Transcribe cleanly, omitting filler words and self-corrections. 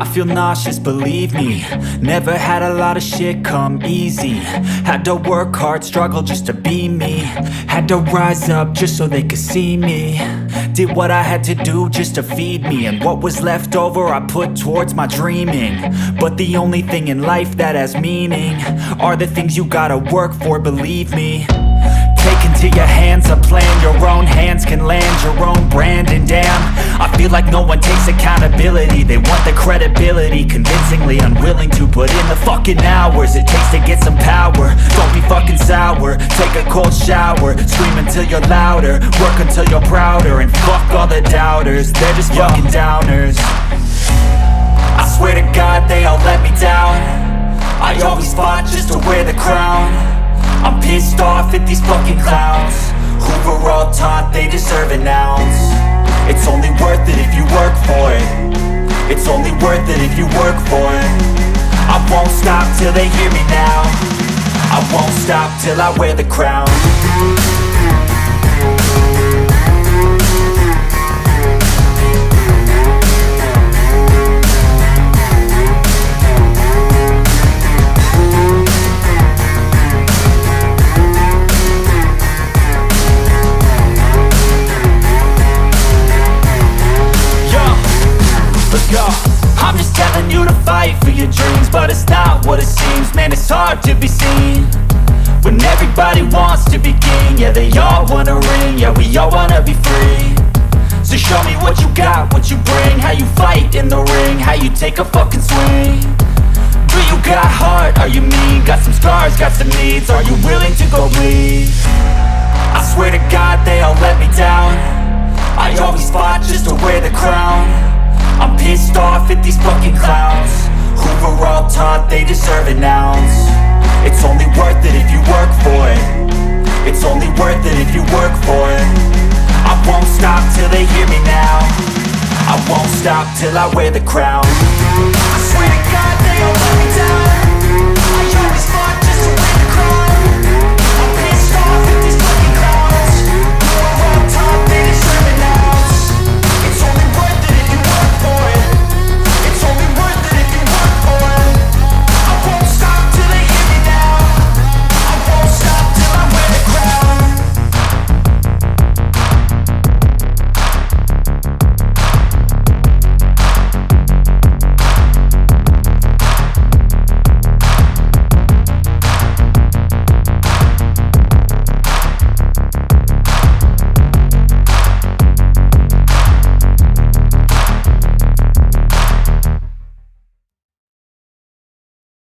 I feel nauseous, believe me. Never had a lot of shit come easy. Had to work hard, struggle just to be me. Had to rise up just so they could see me. Did what I had to do just to feed me. And what was left over I put towards my dreaming. But the only thing in life that has meaning are the things you gotta work for, believe me. Take into your hands a plan. Your own hands can land your own brand. And damn, I feel like no one takes accountability. They want the credibility, convincingly unwilling to put in the fucking hours it takes to get some power. Don't be fucking sour. Take a cold shower. Scream until you're louder. Work until you're prouder. And fuck all the doubters, they're just fucking downers. I swear to God they all let me down. I always fought just to wear the crown. I'm pissed off at these fucking clowns who were all taught they deserve an ounce. It's only worth it if you work for it. It's only worth it if you work for it. I won't stop till they hear me now. I won't stop till I wear the crown. I'm just telling you to fight for your dreams, but it's not what it seems. Man, it's hard to be seen when everybody wants to be king. Yeah, they all wanna ring, yeah, we all wanna be free. So show me what you got, what you bring, how you fight in the ring, how you take a fucking swing. Do you got heart, are you mean? Got some scars, got some needs, are you willing to go bleed? I swear to God they all let me down. I always fought just to wear the crown. I'm pissed off at these fucking clowns who were all taught they deserve an ounce. It's only worth it if you work for it. It's only worth it if you work for it. I won't stop till they hear me now. I won't stop till I wear the crown. I swear to God